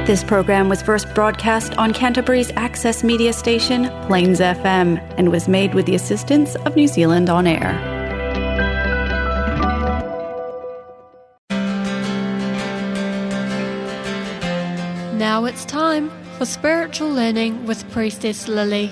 This program was first broadcast on Canterbury's access media station, Plains FM, and was made with the assistance of New Zealand On Air. Now it's time for Spiritual Learning with Priestess Lilly.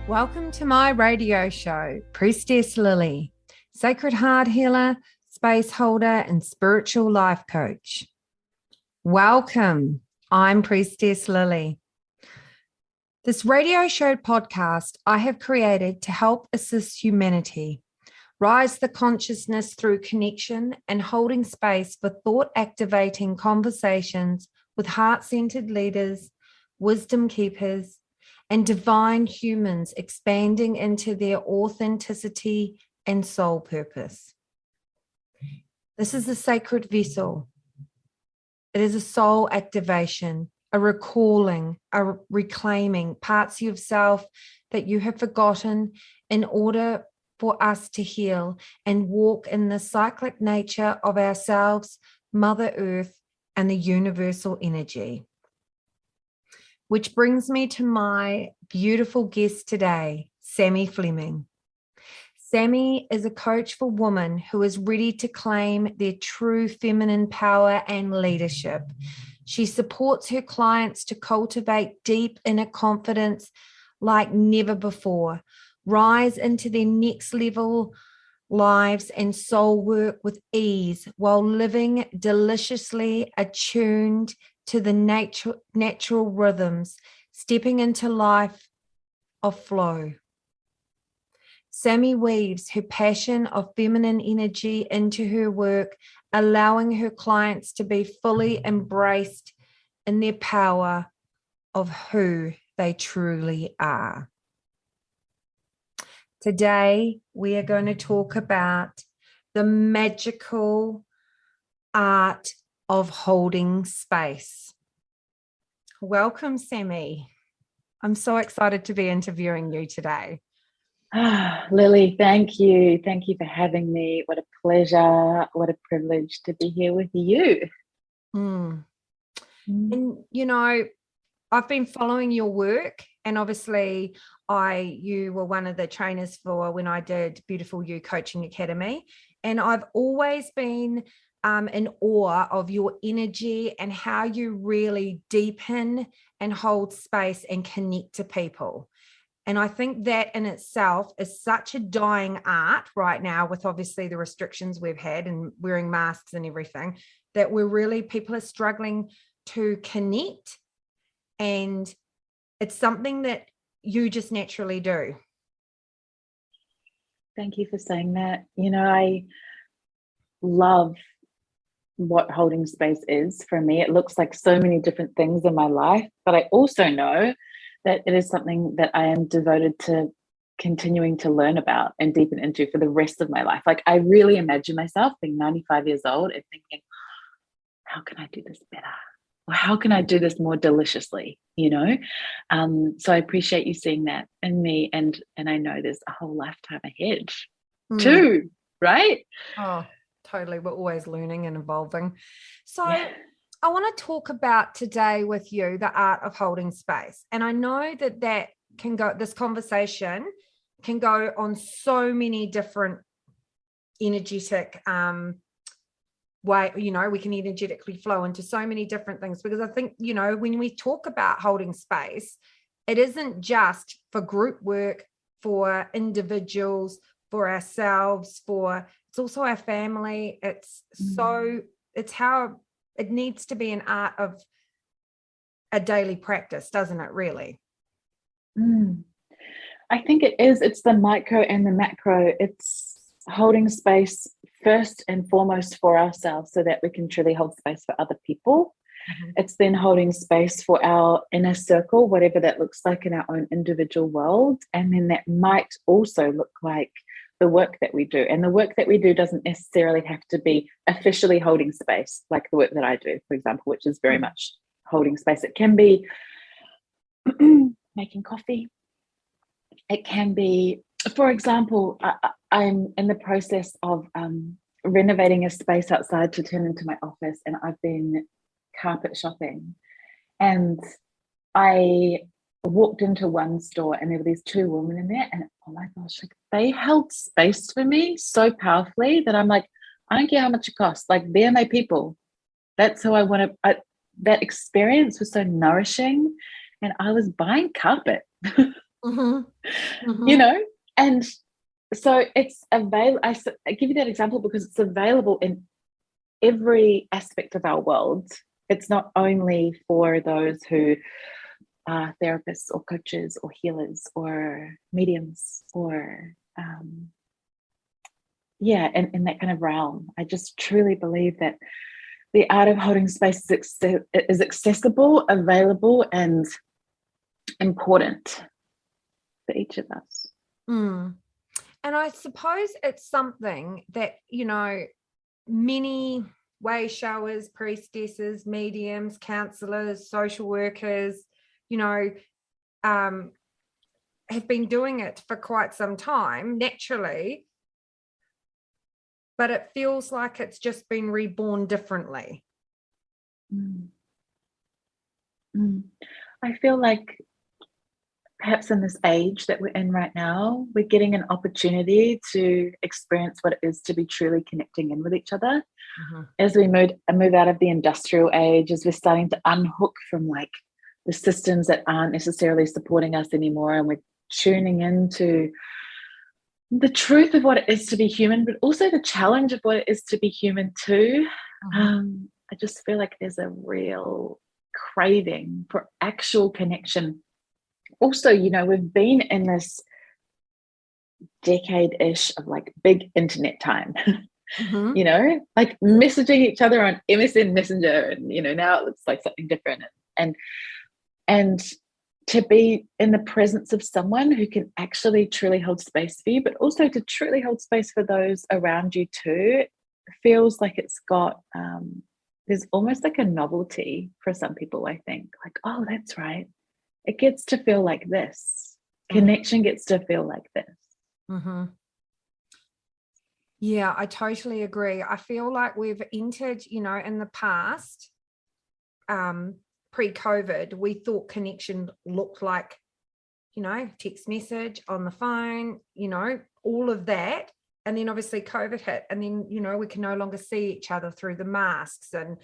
Welcome to my radio show, Priestess Lilly, sacred heart healer, space holder, and spiritual life coach. Welcome. I'm Priestess Lilly. This radio show podcast I have created to help assist humanity rise the consciousness through connection and holding space for thought-activating conversations with heart-centered leaders, wisdom keepers, and divine humans expanding into their authenticity and soul purpose. This is a sacred vessel. It is a soul activation, a recalling, a reclaiming parts of yourself that you have forgotten in order for us to heal and walk in the cyclic nature of ourselves, Mother Earth, and the universal energy. Which brings me to my beautiful guest today, Sammie Flemming. Sammie is a coach for women who is ready to claim their true feminine power and leadership. She supports her clients to cultivate deep inner confidence like never before, rise into their next level lives and soul work with ease while living deliciously attuned to the natural rhythms, stepping into life of flow. Sammie weaves her passion of feminine energy into her work, allowing her clients to be fully embraced in their power of who they truly are. Today, we are going to talk about the magical art of holding space. Welcome, Sammie. I'm so excited to be interviewing you today. Lily, thank you. Thank you for having me. What a pleasure. What a privilege to be here with you. And, you know, I've been following your work, and obviously you were one of the trainers for when I did Beautiful You Coaching Academy. And I've always been in awe of your energy and how you really deepen and hold space and connect to people. And I think that in itself is such a dying art right now, with obviously the restrictions we've had and wearing masks and everything, that people are struggling to connect. And it's something that you just naturally do. Thank you for saying that. You know, I love what holding space is for me. It looks like so many different things in my life, but I also know that it is something that I am devoted to continuing to learn about and deepen into for the rest of my life. Like, I really imagine myself being 95 years old and thinking, how can I do this better? Or how can I do this more deliciously? You know? So I appreciate you seeing that in me, and I know there's a whole lifetime ahead too, right? Oh, totally. We're always learning and evolving. So I want to talk about today with you the art of holding space. And I know that this conversation can go on so many different energetic way, you know, we can energetically flow into so many different things, because I think, you know, when we talk about holding space, it isn't just for group work, for individuals, for ourselves, it's also our family. It's how it needs to be an art of a daily practice, doesn't it, really? I think it is. It's the micro and the macro. It's holding space first and foremost for ourselves so that we can truly hold space for other people. It's then holding space for our inner circle, whatever that looks like in our own individual world. And then that might also look like the work that we do. And the work that we do doesn't necessarily have to be officially holding space, like the work that I do, for example, which is very much holding space. It can be making coffee. It can be, for example, I'm in the process of renovating a space outside to turn into my office, and I've been carpet shopping. And I walked into one store and there were these two women in there, and oh my gosh, like they held space for me so powerfully that I'm like, I don't care how much it costs. Like, they're my people. That's how I want to. That experience was so nourishing, and I was buying carpet. You know, and so it's available. I give you that example because it's available in every aspect of our world. It's not only for those who are therapists or coaches or healers or mediums or in that kind of realm. I just truly believe that the art of holding space is accessible, available, and important for each of us. And I suppose it's something that, you know, many way showers, priestesses, mediums, counselors, social workers, you know, have been doing it for quite some time naturally, but it feels like it's just been reborn differently. I feel like perhaps in this age that we're in right now, we're getting an opportunity to experience what it is to be truly connecting in with each other. As we move out of the industrial age, as we're starting to unhook from like the systems that aren't necessarily supporting us anymore, and we're tuning into the truth of what it is to be human, but also the challenge of what it is to be human too. I just feel like there's a real craving for actual connection. Also, you know, we've been in this decade-ish of like big internet time, you know, like messaging each other on MSN Messenger, and, you know, now it looks like something different. And to be in the presence of someone who can actually truly hold space for you, but also to truly hold space for those around you too, feels like it's got, there's almost like a novelty for some people, I think. Like, oh, that's right. It gets to feel like this. Connection gets to feel like this. Yeah, I totally agree. I feel like we've entered, you know, in the past, pre-COVID, we thought connection looked like, you know, text message on the phone, you know, all of that. And then obviously COVID hit, and then, you know, we can no longer see each other through the masks, and,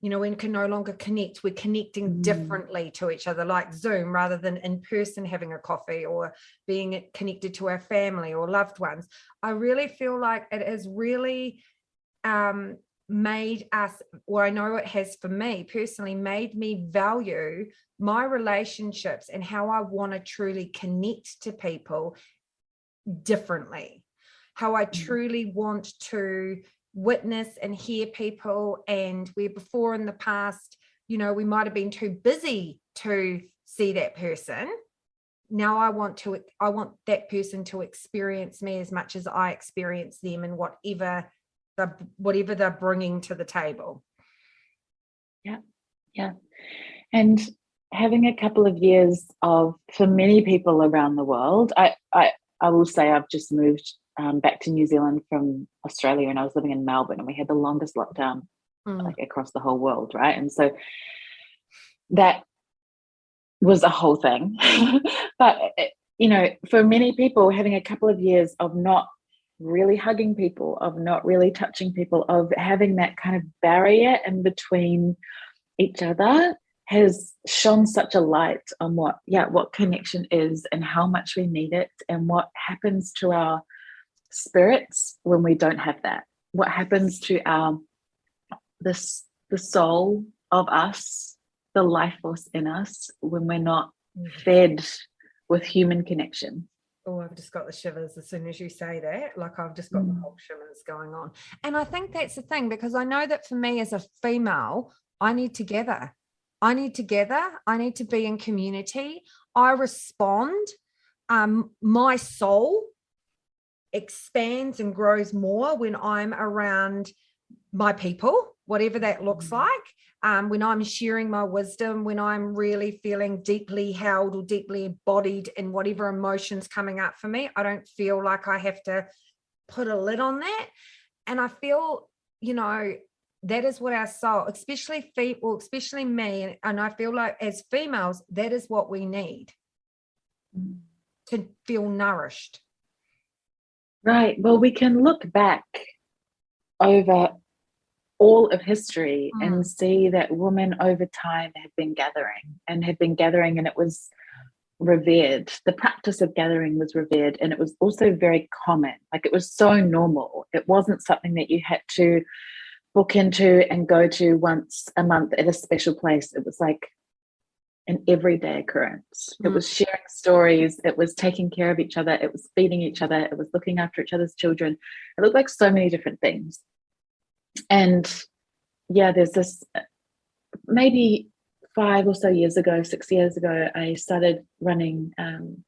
you know, we can no longer connect. We're connecting differently to each other, like Zoom, rather than in person having a coffee or being connected to our family or loved ones. I really feel like it has really made us, or I know it has for me personally, made me value my relationships and how I want to truly connect to people differently, how I truly want to witness and hear people. And where before in the past, you know, we might have been too busy to see that person. Now I want that person to experience me as much as I experience them, and whatever they're bringing to the table. Yeah. And having a couple of years of, for many people around the world, I will say I've just moved back to New Zealand from Australia, and I was living in Melbourne, and we had the longest lockdown like across the whole world, right? And so that was a whole thing. But, you know, for many people, having a couple of years of not really hugging people, of not really touching people, of having that kind of barrier in between each other, has shone such a light on what connection is, and how much we need it, and what happens to our spirits when we don't have that. What happens to the soul of us, the life force in us, when we're not fed with human connection. Oh, I've just got the shivers as soon as you say that. Like, I've just got the whole shivers going on. And I think that's the thing, because I know that for me as a female, I need to gather. I need to be in community. I respond. My soul expands and grows more when I'm around my people, whatever that looks like. When I'm sharing my wisdom, when I'm really feeling deeply held or deeply embodied in whatever emotions coming up for me, I don't feel like I have to put a lid on that. And I feel, that is what our soul, especially me, and I feel like as females, that is what we need to feel nourished. Right. Well, we can look back over all of history and see that women over time have been gathering, and it was revered. The practice of gathering was revered, and it was also very common. Like, it was so normal. It wasn't something that you had to book into and go to once a month at a special place. It was like an everyday occurrence. It was sharing stories. It was taking care of each other. It was feeding each other. It was looking after each other's children. It looked like so many different things. And yeah, there's this, maybe 5 or so years ago, 6 years ago, I started running,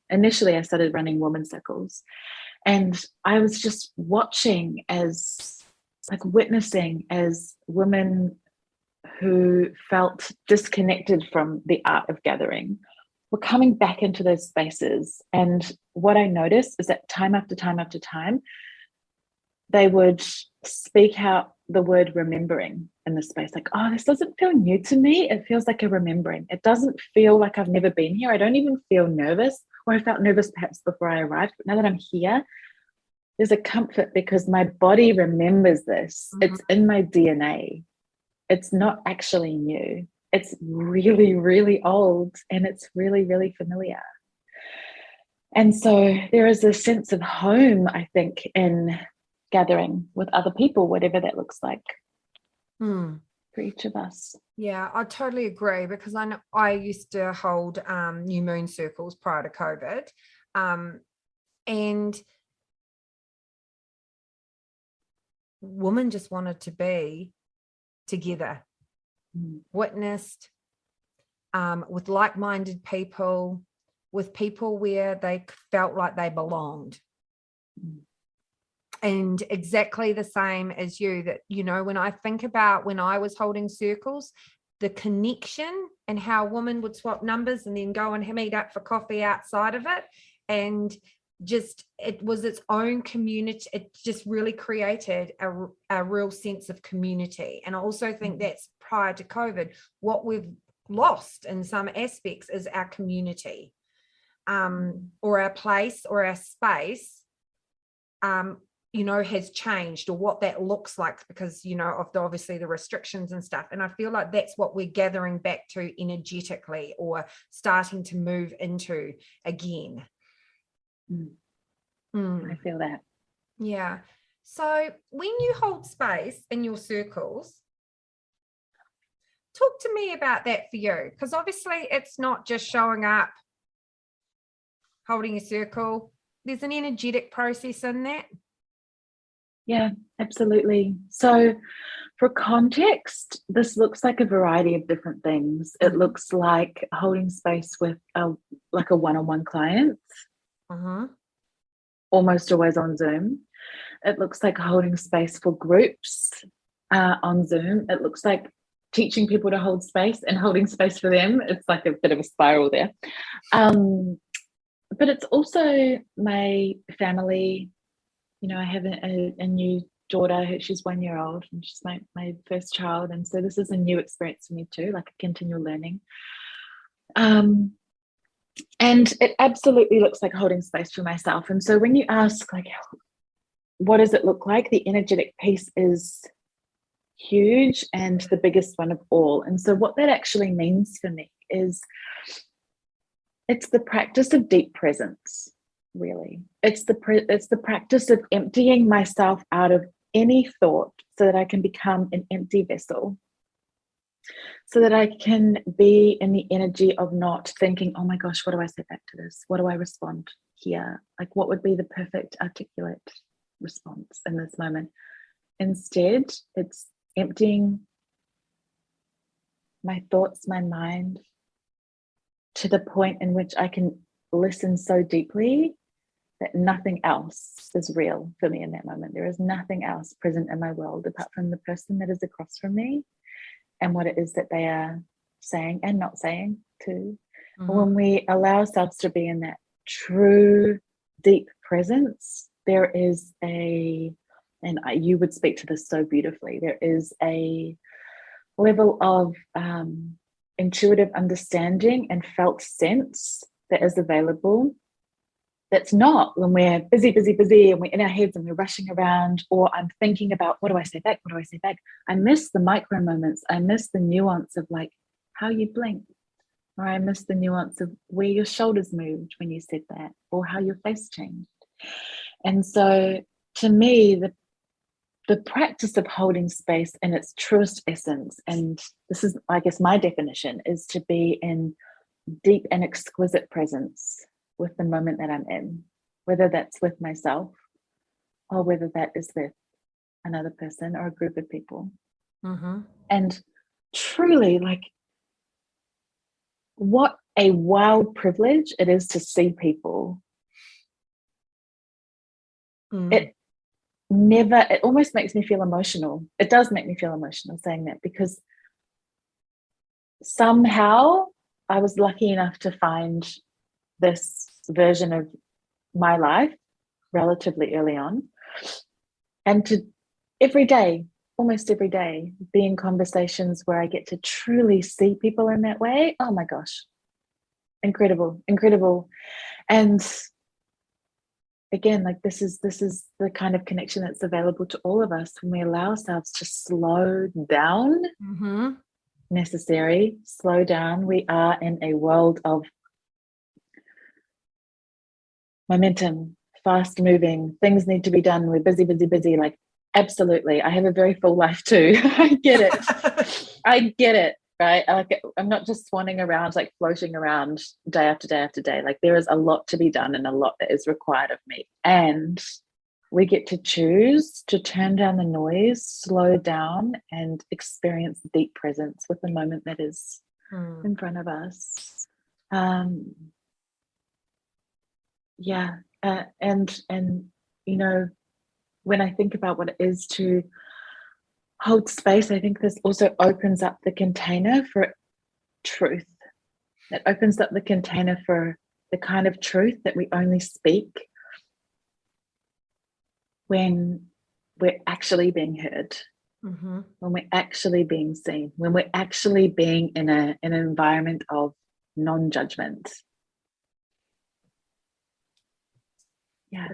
initially I started running women's circles. And I was just watching witnessing as women who felt disconnected from the art of gathering were coming back into those spaces. And what I noticed is that time after time after time, they would speak out the word remembering in the space. Like, oh, this doesn't feel new to me. It feels like a remembering. It doesn't feel like I've never been here. I don't even feel nervous, or I felt nervous perhaps before I arrived. But now that I'm here, there's a comfort because my body remembers this. It's in my DNA. It's not actually new. It's really, really old, and it's really, really familiar. And so there is a sense of home, I think, in gathering with other people, whatever that looks like for each of us. Yeah, I totally agree, because I know I used to hold new moon circles prior to COVID, and women just wanted to be together, witnessed, with like-minded people, with people where they felt like they belonged. And exactly the same as you, that, when I think about when I was holding circles, the connection and how women would swap numbers and then go and meet up for coffee outside of it. And just, it was its own community. It just really created a real sense of community. And I also think that's prior to COVID, what we've lost in some aspects is our community, or our place or our space, has changed, or what that looks like because, of obviously the restrictions and stuff. And I feel like that's what we're gathering back to energetically, or starting to move into again. I feel that. Yeah. So when you hold space in your circles, talk to me about that for you, because obviously it's not just showing up, holding a circle. There's an energetic process in that. Yeah, absolutely. So for context, this looks like a variety of different things. It looks like holding space with a one-on-one client, almost always on Zoom. It looks like holding space for groups on Zoom. It looks like teaching people to hold space and holding space for them. It's like a bit of a spiral there. But it's also my family. I have a new daughter. She's 1 year old, and she's my first child. And so this is a new experience for me too, like a continual learning. And it absolutely looks like holding space for myself. And so when you ask, like, what does it look like? The energetic piece is huge and the biggest one of all. And so what that actually means for me is it's the practice of deep presence. Really, it's the practice of emptying myself out of any thought so that I can become an empty vessel, so that I can be in the energy of not thinking, oh my gosh, what do I say back to this? What do I respond here? Like, what would be the perfect articulate response in this moment? Instead, it's emptying my thoughts, my mind, to the point in which I can listen so deeply that nothing else is real for me in that moment. There is nothing else present in my world apart from the person that is across from me and what it is that they are saying and not saying too. When we allow ourselves to be in that true, deep presence, there is and you would speak to this so beautifully, there is a level of intuitive understanding and felt sense that is available. That's not when we're busy, and we're in our heads and we're rushing around, or I'm thinking about, what do I say back? What do I say back? I miss the micro moments. I miss the nuance of like how you blinked, or I miss the nuance of where your shoulders moved when you said that, or how your face changed. And so to me, the practice of holding space in its truest essence, and this is, I guess, my definition, is to be in deep and exquisite presence with the moment that I'm in, whether that's with myself or whether that is with another person or a group of people. And truly, like, what a wild privilege it is to see people. It almost makes me feel emotional. It does make me feel emotional saying that, because somehow I was lucky enough to find this version of my life relatively early on, and to almost every day, be in conversations where I get to truly see people in that way. Oh my gosh, incredible. And again, like, this is the kind of connection that's available to all of us when we allow ourselves to slow down. Necessary, slow down. We are in a world of momentum, fast moving, things need to be done, we're busy, like, absolutely. I have a very full life too. I get it, right? Like, I'm not just swanning around, like floating around day after day after day. Like, there is a lot to be done and a lot that is required of me, and we get to choose to turn down the noise, slow down, and experience deep presence with the moment that is in front of us. And you know, when I think about what it is to hold space, I think this also opens up the container for truth. It opens up the container for the kind of truth that we only speak when we're actually being heard, when we're actually being seen, when we're actually being in an environment of non-judgment. Yeah.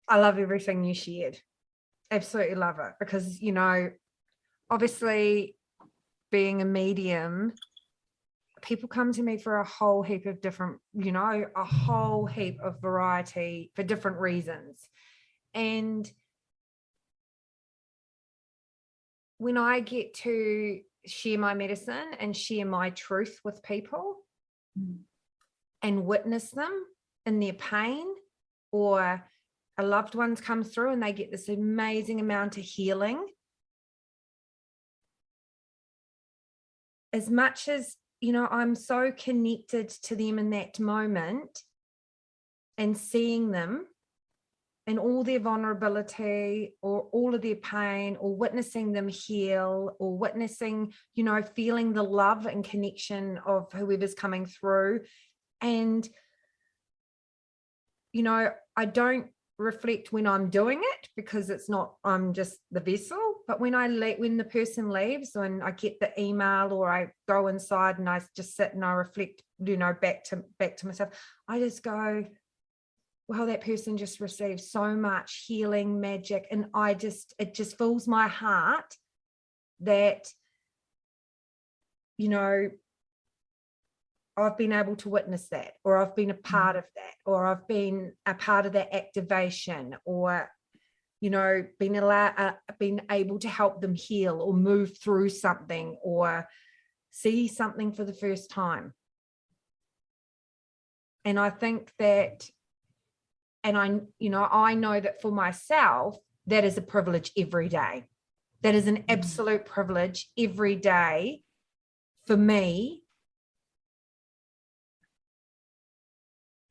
I love everything you shared. Absolutely love it, because, you know, obviously being a medium, people come to me for a whole heap of different, you know, a whole heap of variety for different reasons. And when I get to share my medicine and share my truth with people and witness them in their pain, or a loved one comes through and they get this amazing amount of healing, as much as, you know, I'm so connected to them in that moment, and seeing them and all their vulnerability or all of their pain, or witnessing them heal, or witnessing, you know, feeling the love and connection of whoever's coming through. And, you know, I don't reflect when I'm doing it, because it's not, I'm just the vessel. But when the person leaves, and I get the email, or I go inside and I just sit and I reflect, you know, back to myself, I just go, well, that person just received so much healing magic. And it just fills my heart that, you know, I've been able to witness that, or I've been a part of that, or I've been a part of that activation, or, you know, been able to help them heal or move through something, or see something for the first time. And I think that, and I know that for myself, that is a privilege every day. That is an absolute privilege every day for me.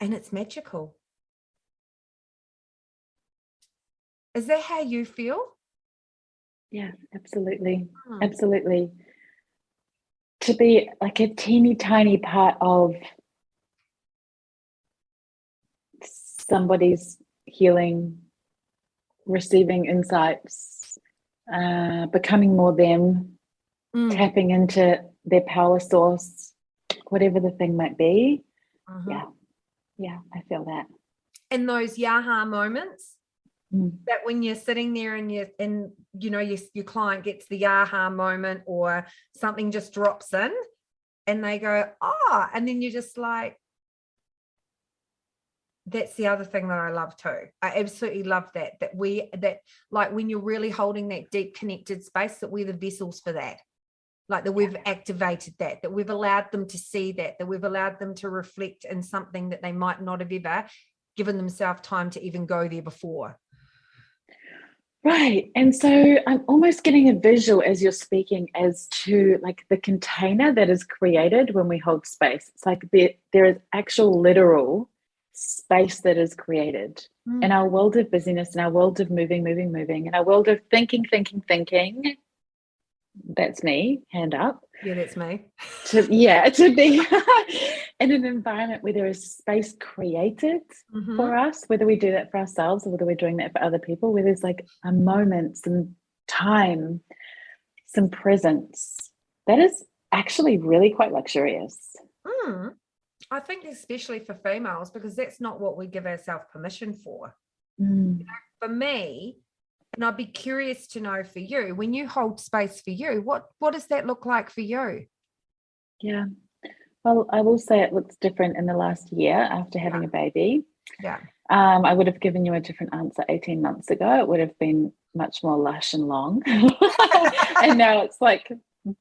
And it's magical. Is that how you feel? Yeah, absolutely. Hmm. Absolutely. To be like a teeny tiny part of somebody's healing, receiving insights, becoming more them, tapping into their power source, whatever the thing might be. Yeah, I feel that. And those yaha moments, Mm. that when you're sitting there and your client gets the yaha moment, or something just drops in and they go, oh, and then you're just like, that's the other thing that I love too. I absolutely love that like when you're really holding that deep connected space, that we're the vessels for that. Like that we've activated that we've allowed them to see that we've allowed them to reflect in something that they might not have ever given themselves time to even go there before. Right. And so I'm almost getting a visual as you're speaking as to like the container that is created when we hold space. It's like there is actual literal space that is created in our world of busyness, in our world of moving, in our world of thinking. That's me, hand up. Yeah, that's me. To be in an environment where there is space created for us, whether we do that for ourselves or whether we're doing that for other people, where there's like a moment, some time, some presence, that is actually really quite luxurious. I think especially for females, because that's not what we give ourselves permission for. For me, and I'd be curious to know for you, when you hold space for you, what does that look like for you? Yeah. Well, I will say it looks different in the last year after having a baby. Yeah. I would have given you a different answer 18 months ago. It would have been much more lush and long. And now it's like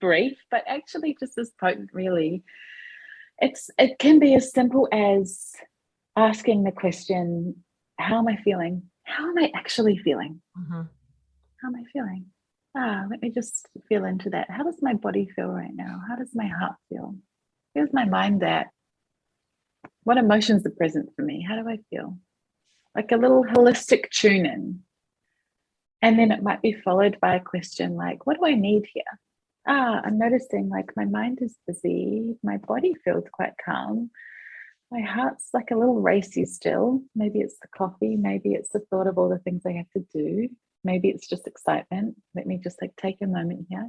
brief, but actually just as potent, really. It can be as simple as asking the question, how am I feeling? How am I actually feeling? How am I feeling? Let me just feel into that. How does my body feel right now? How does my heart feel? Where's my mind at? What emotions are present for me? How do I feel? Like a little holistic tune in. And then it might be followed by a question like, what do I need here? I'm noticing like my mind is busy. My body feels quite calm. My heart's like a little racy still. Maybe it's the coffee. Maybe it's the thought of all the things I have to do. Maybe it's just excitement. Let me just like take a moment here.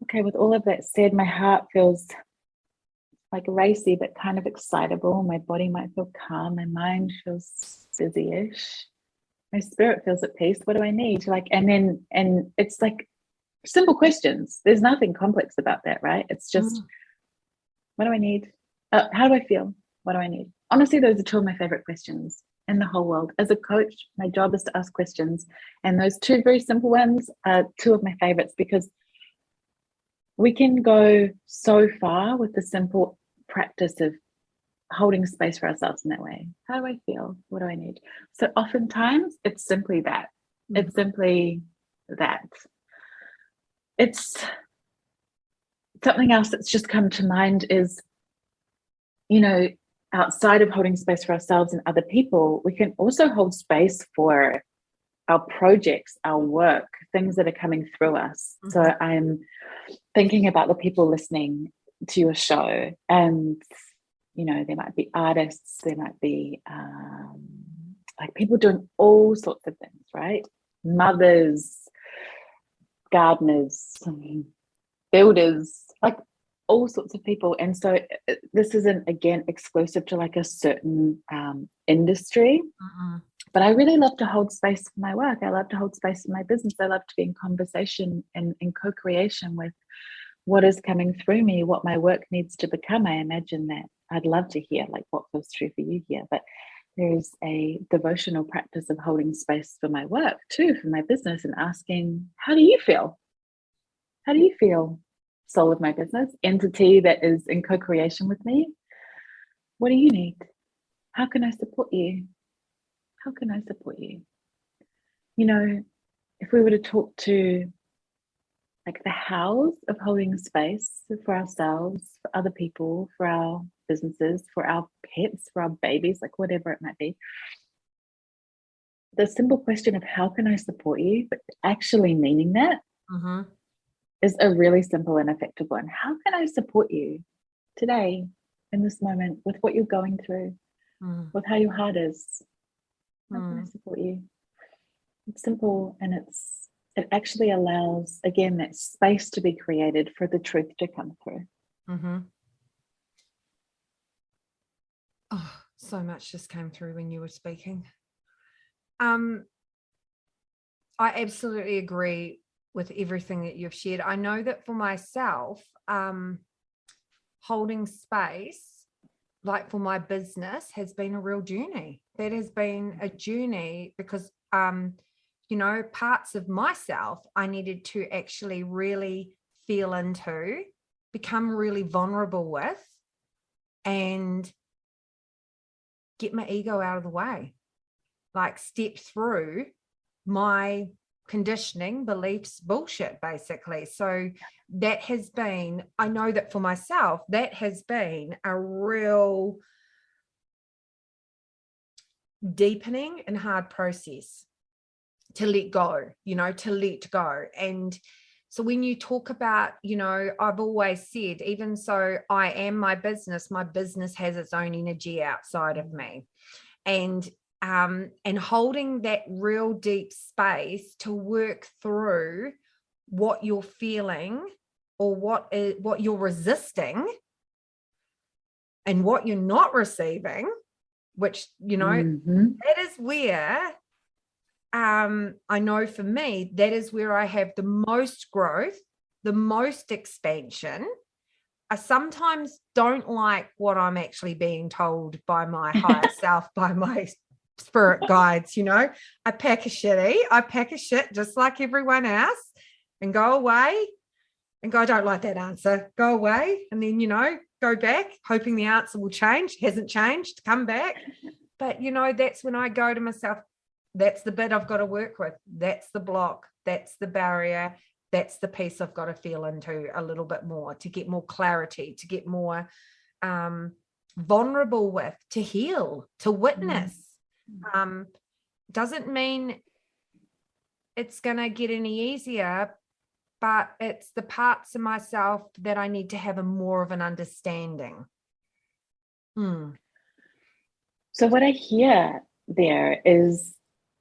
Okay, with all of that said, my heart feels like racy, but kind of excitable. My body might feel calm. My mind feels busy-ish. My spirit feels at peace. What do I need? And it's like simple questions. There's nothing complex about that, right? It's just, what do I need? How do I feel? What do I need? Honestly, those are two of my favorite questions in the whole world. As a coach, my job is to ask questions. And those two very simple ones are two of my favorites, because we can go so far with the simple practice of holding space for ourselves in that way. How do I feel? What do I need? So oftentimes it's simply that. It's simply that. It's something else that's just come to mind is, outside of holding space for ourselves and other people, we can also hold space for our projects, our work, things that are coming through us. So I'm thinking about the people listening to your show, and there might be artists, there might be like people doing all sorts of things, right? Mothers, gardeners, builders, like all sorts of people. And so this isn't, again, exclusive to like a certain industry, but I really love to hold space for my work. I love to hold space for my business. I love to be in conversation and in co-creation with what is coming through me, what my work needs to become. I imagine that I'd love to hear like what feels true for you here, but there's a devotional practice of holding space for my work too, for my business, and asking, how do you feel? How do you feel, soul of my business, entity that is in co-creation with me? What do you need? How can I support you? How can I support you? If we were to talk to like the hows of holding space for ourselves, for other people, for our businesses, for our pets, for our babies, like whatever it might be, the simple question of how can I support you, but actually meaning that is a really simple and effective one. How can I support you today in this moment with what you're going through, with how your heart is? How can I support you? It's simple, and it actually allows, again, that space to be created for the truth to come through. Oh, so much just came through when you were speaking. I absolutely agree with everything that you've shared. I know that for myself, holding space, like for my business, has been a real journey. That has been a journey because, parts of myself I needed to actually really feel into, become really vulnerable with, and get my ego out of the way, like step through my conditioning, beliefs, bullshit, basically. So that has been, I know that for myself, that has been a real deepening and hard process to let go, And so when you talk about, I've always said, even so I am my business has its own energy outside of me. And holding that real deep space to work through what you're feeling or what you're resisting and what you're not receiving, which, that is where, I know for me, that is where I have the most growth, the most expansion. I sometimes don't like what I'm actually being told by my higher self, by my spirit guides. I pack a shit just like everyone else and go away and go, I don't like that answer, go away, and then go back hoping the answer will change. Hasn't changed, come back. But that's when I go to myself, that's the bit I've got to work with, that's the block, that's the barrier, that's the piece I've got to feel into a little bit more, to get more clarity, to get more vulnerable with, to heal, to witness. Doesn't mean it's going to get any easier, but it's the parts of myself that I need to have more of an understanding. So what I hear there is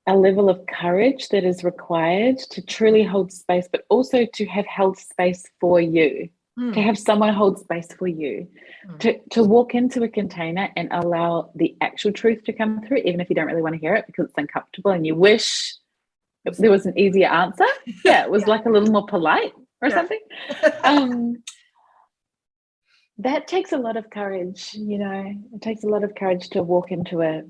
a level of courage that is required to truly hold space, but also to have held space for you, to have someone hold space for you, to walk into a container and allow the actual truth to come through, even if you don't really want to hear it because it's uncomfortable and you wish there was an easier answer. Yeah, it was like a little more polite or something. That takes a lot of courage, it takes a lot of courage to walk into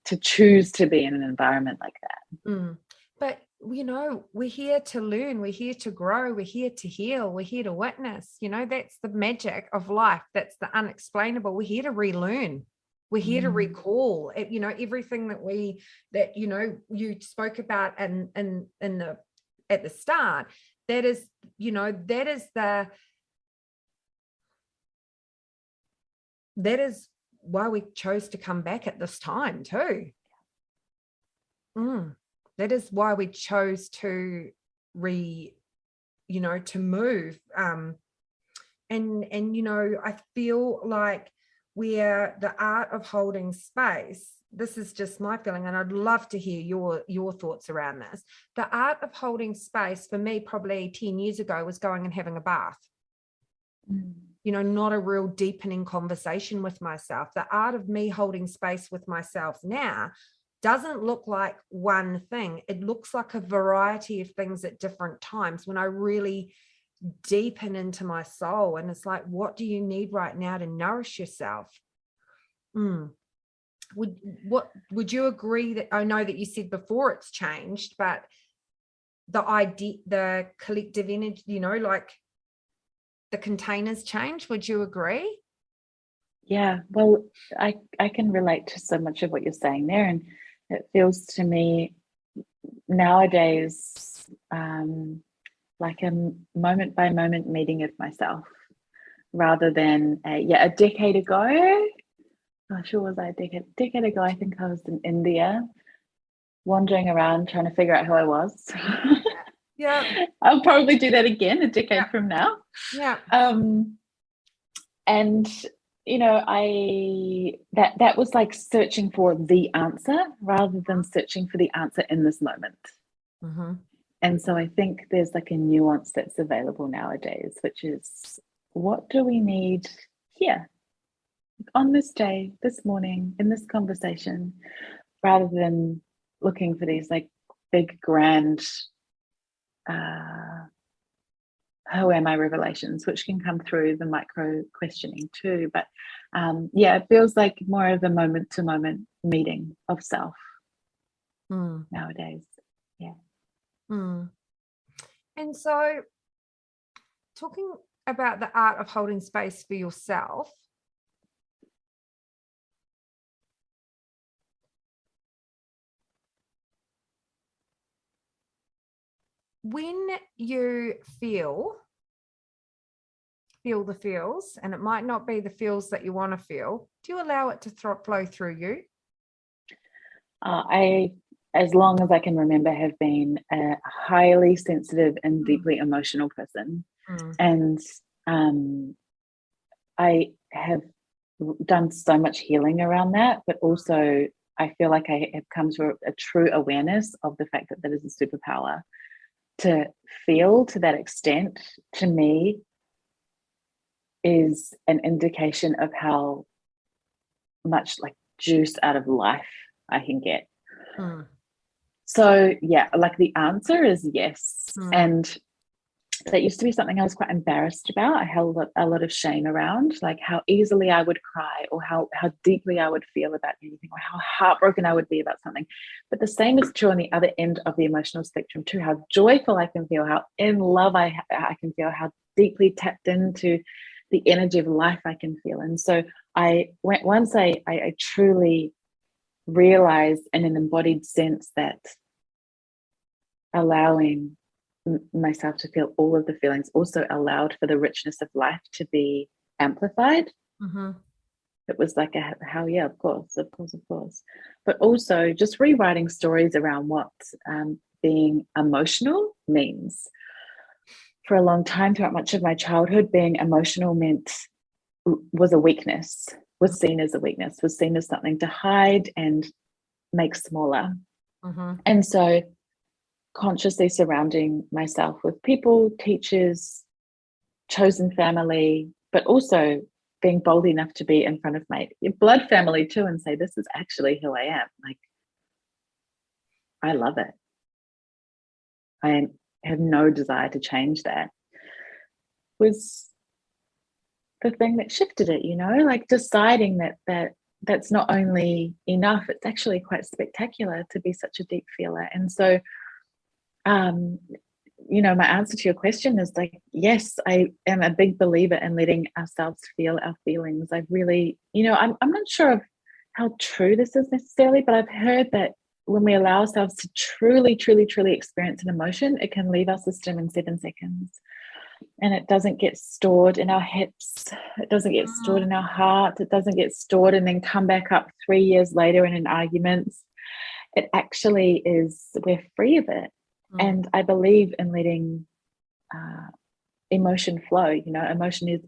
to choose to be in an environment like that. But, we're here to learn, we're here to grow, we're here to heal, we're here to witness, that's the magic of life. That's the unexplainable. We're here to relearn. We're here to recall, everything that you spoke about and at the start. That is why we chose to come back at this time too. That is why we chose to to move. I feel like the art of holding space, this is just my feeling, and I'd love to hear your thoughts around this. The art of holding space for me probably 10 years ago was going and having a bath. Not a real deepening conversation with myself. The art of me holding space with myself now doesn't look like one thing. It looks like a variety of things at different times when I really deepen into my soul. And it's like, what do you need right now to nourish yourself? Would you agree that, I know that you said before it's changed, but the idea, the collective energy, like the containers change? Would you agree? Yeah, well, I can relate to so much of what you're saying there, and it feels to me nowadays like a moment by moment meeting of myself, rather than a decade ago. Not sure, was I a decade ago? I think I was in India wandering around trying to figure out who I was. Yeah. I'll probably do that again a decade from now. Yeah. And that was like searching for the answer rather than searching for the answer in this moment. Mm-hmm. And so I think there's like a nuance that's available nowadays, which is, what do we need here on this day, this morning, in this conversation, rather than looking for these like big, grand, who am I revelations, which can come through the micro questioning too. But it feels like more of a moment to moment meeting of self nowadays. Yeah. And so, talking about the art of holding space for yourself, when you feel the feels, and it might not be the feels that you want to feel, do you allow it to flow through you? I, as long as I can remember, have been a highly sensitive and deeply emotional person. And I have done so much healing around that, but also I feel like I have come to a true awareness of the fact that is a superpower. To feel to that extent, to me, is an indication of how much like juice out of life I can get. So yeah, like the answer is yes. And that used to be something I was quite embarrassed about. I held a lot of shame around, like how easily I would cry, or how deeply I would feel about anything, or how heartbroken I would be about something. But the same is true on the other end of the emotional spectrum too, how joyful I can feel, how in love I can feel, how deeply tapped into the energy of life I can feel. And so once I truly realized in an embodied sense that allowing myself to feel all of the feelings also allowed for the richness of life to be amplified. It was like of course. But also just rewriting stories around what being emotional means. For a long time, throughout much of my childhood, being emotional was a weakness, was seen as a weakness, was seen as something to hide and make smaller. And so consciously surrounding myself with people, teachers, chosen family, but also being bold enough to be in front of my blood family too and say, this is actually who I am. Like, I love it. I have no desire to change that. Was the thing that shifted it, like deciding that that's not only enough, it's actually quite spectacular to be such a deep feeler. And so my answer to your question is like, yes, I am a big believer in letting ourselves feel our feelings. I really, I'm not sure of how true this is necessarily, but I've heard that when we allow ourselves to truly, truly, truly experience an emotion, it can leave our system in 7 seconds. And it doesn't get stored in our hips. It doesn't get stored in our heart. It doesn't get stored and then come back up 3 years later in an argument. It actually is, we're free of it. And I believe in letting emotion flow. Emotion is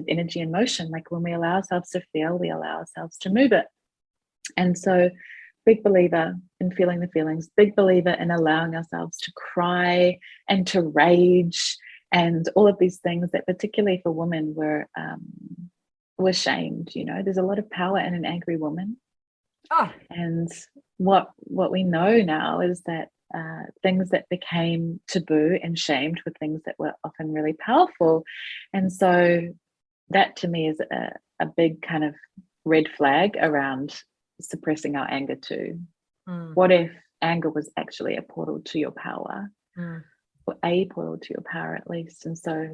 energy in motion. Like when we allow ourselves to feel, we allow ourselves to move it. And so big believer in feeling the feelings, big believer in allowing ourselves to cry and to rage and all of these things that particularly for women were shamed. There's a lot of power in an angry woman. And what we know now is that things that became taboo and shamed were things that were often really powerful. And so that to me is a big kind of red flag around suppressing our anger too. What if anger was actually a portal to your power, or a portal to your power at least? And so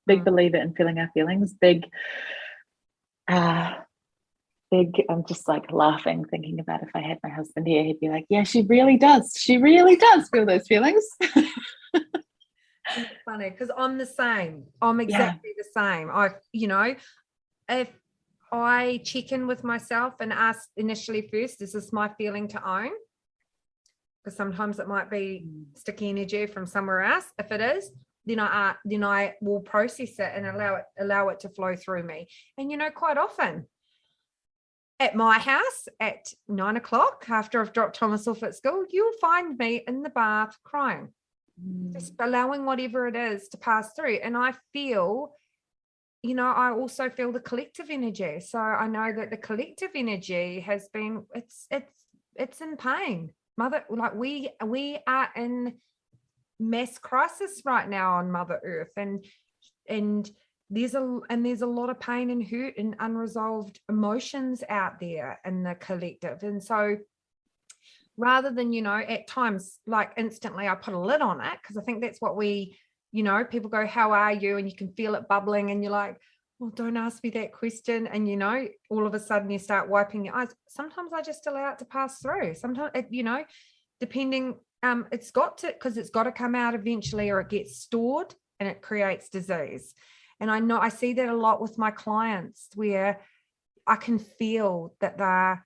big believer in feeling our feelings, big I'm just like laughing, thinking about if I had my husband here, he'd be like, yeah, she really does feel those feelings. It's funny because I'm the same. I'm exactly the same. If I check in with myself and ask initially first, is this my feeling to own? Because sometimes it might be sticky energy from somewhere else. If it is, then I will process it and allow it to flow through me. And quite often at my house at 9 o'clock after I've dropped Thomas off at school, you'll find me in the bath crying, just allowing whatever it is to pass through. And I feel, I also feel the collective energy. So I know that the collective energy has been, it's in pain. We are in mass crisis right now on Mother Earth, and there's a lot of pain and hurt and unresolved emotions out there in the collective. And so rather than, at times, like instantly I put a lid on it, because I think that's what people go, how are you? And you can feel it bubbling and you're like, well, don't ask me that question. And, all of a sudden you start wiping your eyes. Sometimes I just allow it to pass through. Sometimes, depending, it's got to come out eventually, or it gets stored and it creates disease. And I see that a lot with my clients, where I can feel that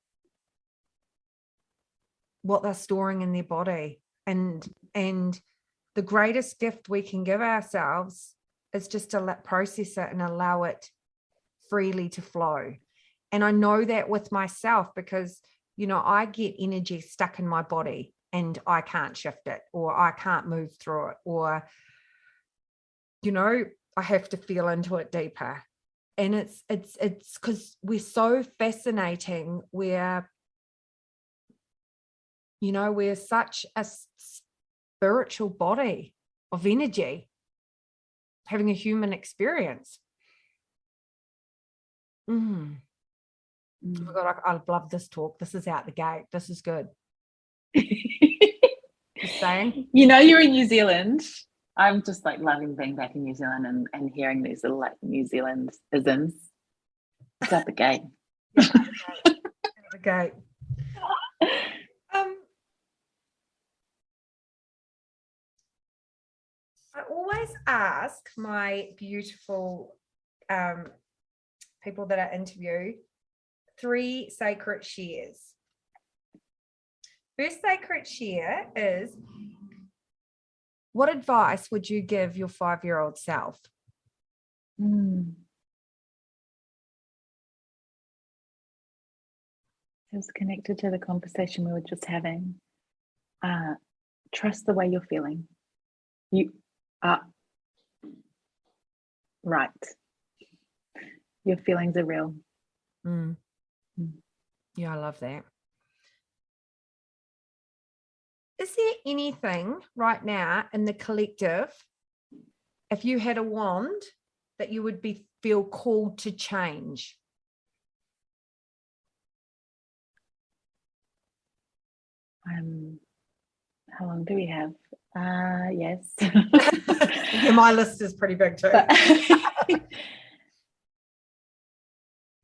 what they're storing in their body. And the greatest gift we can give ourselves is just to process it and allow it freely to flow. And I know that with myself, because, I get energy stuck in my body and I can't shift it, or I can't move through it, or, I have to feel into it deeper. And it's because we're so fascinating, we're such a spiritual body of energy having a human experience. Oh my God, I love this talk. This is out the gate. This is good. Just saying. You're in New Zealand. I'm just like loving being back in New Zealand and hearing these little like New Zealand isms. It's out the gate. Out the gate. I always ask my beautiful people that I interview 3 sacred shares. First sacred share is, what advice would you give your 5-year-old self? It was connected to the conversation we were just having. Trust the way you're feeling. You are right. Your feelings are real. Yeah, I love that. Is there anything right now in the collective, if you had a wand, that you would feel called to change? How long do we have? Yes. Yeah, my list is pretty big too. The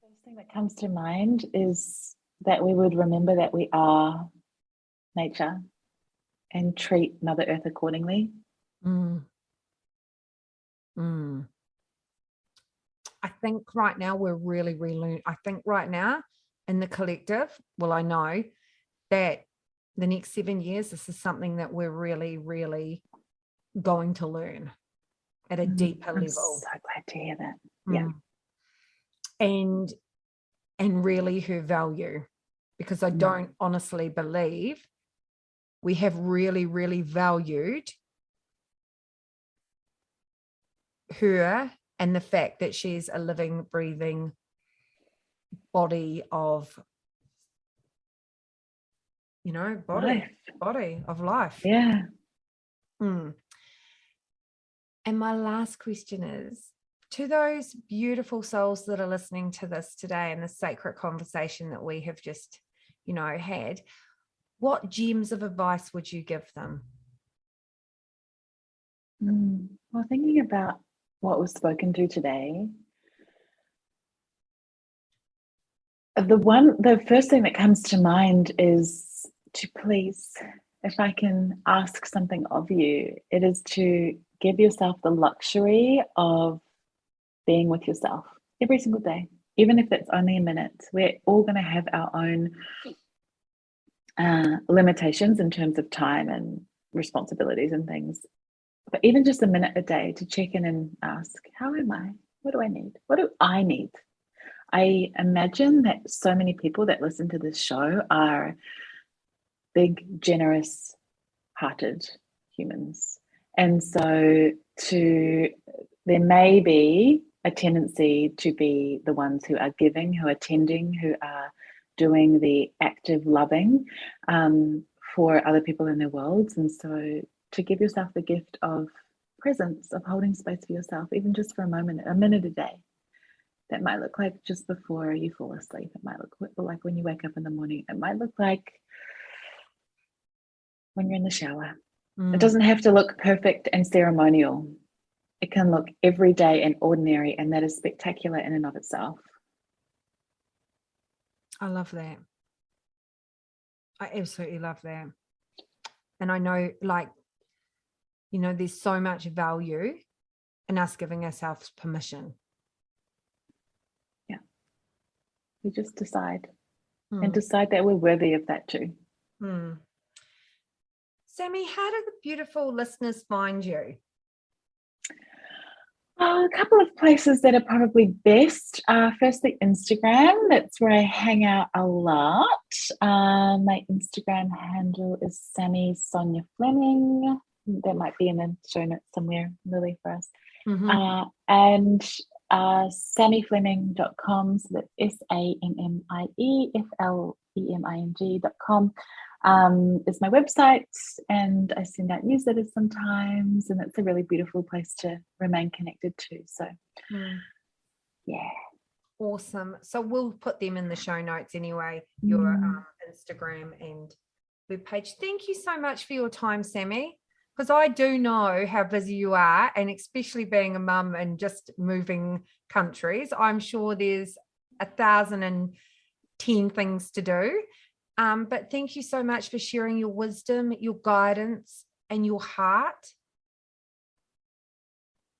first thing that comes to mind is that we would remember that we are nature and treat Mother Earth accordingly. I think right now we're really relearning. I think right now in the collective, well, I know that the next 7 years, this is something that we're really, really going to learn at a deeper level. I'm so glad to hear that. Yeah. And really her value, because I don't honestly believe we have really, really valued her and the fact that she's a living, breathing body of, body of life. Yeah. And my last question is, to those beautiful souls that are listening to this today and the sacred conversation that we have just, had, what gems of advice would you give them? Well, thinking about what was spoken to today, the first thing that comes to mind is to please, if I can ask something of you, it is to give yourself the luxury of being with yourself every single day, even if it's only a minute. We're all going to have our own limitations in terms of time and responsibilities and things. But even just a minute a day to check in and ask, how am I? What do I need? What do I need? I imagine that so many people that listen to this show are big, generous hearted humans. And so there may be a tendency to be the ones who are giving, who are tending, who are doing the active loving for other people in their worlds. And so to give yourself the gift of presence, of holding space for yourself, even just for a moment, a minute a day. That might look like just before you fall asleep. It might look like when you wake up in the morning. It might look like when you're in the shower. It doesn't have to look perfect and ceremonial. It can look everyday and ordinary, and that is spectacular in and of itself. I love that. I absolutely love that. And I know, like, you know, there's so much value in us giving ourselves permission. Yeah. We just decide and decide that we're worthy of that too. Sammie, how do the beautiful listeners find you? A couple of places that are probably best. Firstly, Instagram. That's where I hang out a lot. My Instagram handle is Sammie Sonia Flemming. That might be in the show notes somewhere, Lily, for us. And SammieFlemming.com. So that's SammieFlemming.com. Is my website, and I send out newsletters sometimes, and it's a really beautiful place to remain connected to. So yeah, awesome. So we'll put them in the show notes anyway, your Instagram and webpage. Thank you so much for your time, Sammie, because I do know how busy you are, and especially being a mum and just moving countries, I'm sure there's 1,010 things to do. But thank you so much for sharing your wisdom, your guidance, and your heart.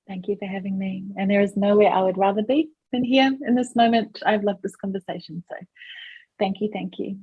Thank you for having me. And there is nowhere I would rather be than here in this moment. I've loved this conversation. So thank you. Thank you.